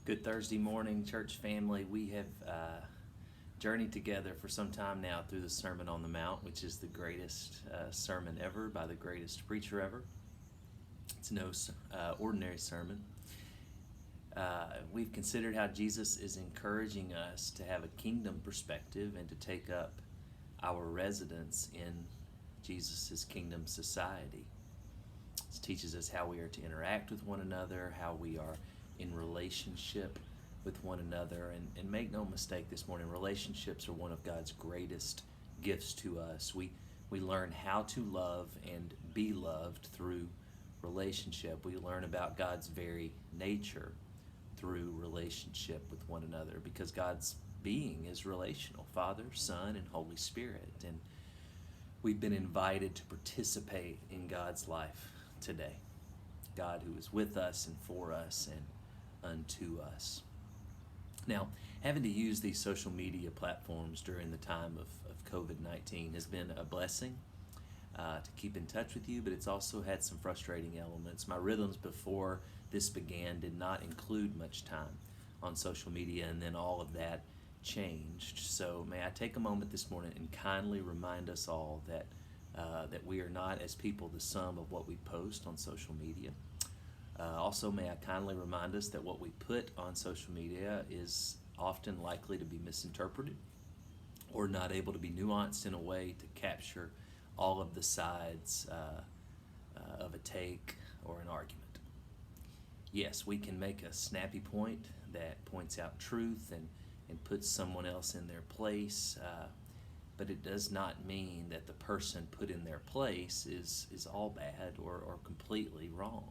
Good Thursday morning, church family. We have journeyed together for some time now through the Sermon on the Mount, which is the greatest sermon ever by the greatest preacher ever. It's no ordinary sermon. We've considered how Jesus is encouraging us to have a kingdom perspective and to take up our residence in Jesus' kingdom society. This teaches us how we are to interact with one another, how we are in relationship with one another. And make no mistake this morning, relationships are one of God's greatest gifts to us. We learn how to love and be loved through relationship. We learn about God's very nature through relationship with one another, because God's being is relational: Father, Son, and Holy Spirit. And we've been invited to participate in God's life today. God who is with us and for us and unto us. Now, having to use these social media platforms during the time of COVID-19 has been a blessing to keep in touch with you, but it's also had some frustrating elements. My rhythms before this began did not include much time on social media, and then all of that changed. So may I take a moment this morning and kindly remind us all that we are not, as people, the sum of what we post on social media. Also, may I kindly remind us that what we put on social media is often likely to be misinterpreted or not able to be nuanced in a way to capture all of the sides of a take or an argument. Yes, we can make a snappy point that points out truth and puts someone else in their place, but it does not mean that the person put in their place is all bad or completely wrong.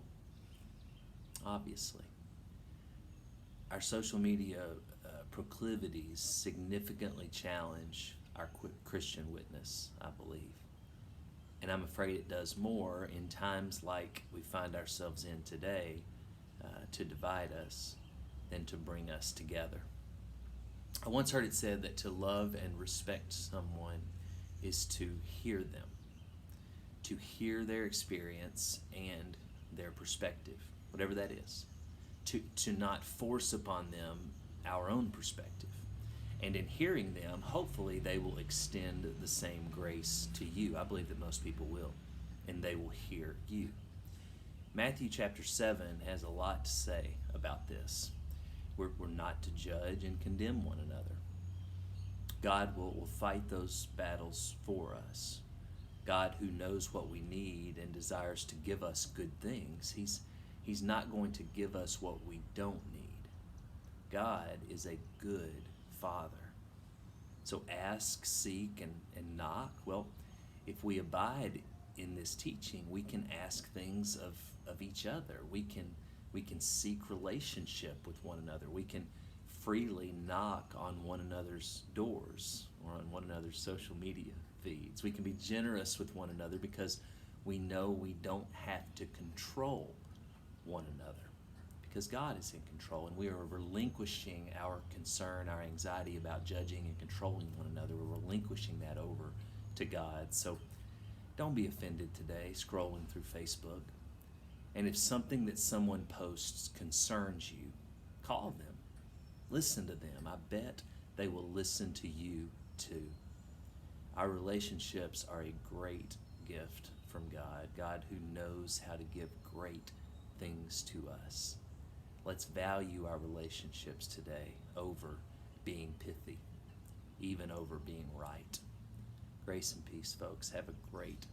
Obviously, our social media proclivities significantly challenge our Christian witness, I believe. And I'm afraid it does more in times like we find ourselves in today to divide us than to bring us together. I once heard it said that to love and respect someone is to hear them, to hear their experience and their perspective, whatever that is, to not force upon them our own perspective. And in hearing them, hopefully they will extend the same grace to you. I believe that most people will, and they will hear you. Matthew chapter 7 has a lot to say about this. We're not to judge and condemn one another. God will fight those battles for us. God, who knows what we need and desires to give us good things, He's not going to give us what we don't need. God is a good Father. So ask, seek, and knock. Well, if we abide in this teaching, we can ask things of each other. We can seek relationship with one another. We can freely knock on one another's doors or on one another's social media feeds. We can be generous with one another because we know we don't have to control one another, because God is in control, and we are relinquishing our concern, our anxiety about judging and controlling one another. We're relinquishing that over to God. So don't be offended today scrolling through Facebook. And if something that someone posts concerns you, call them. Listen to them. I bet they will listen to you too. Our relationships are a great gift from God, God who knows how to give great things to us. Let's value our relationships today over being pithy, even over being right. Grace and peace, folks. Have a great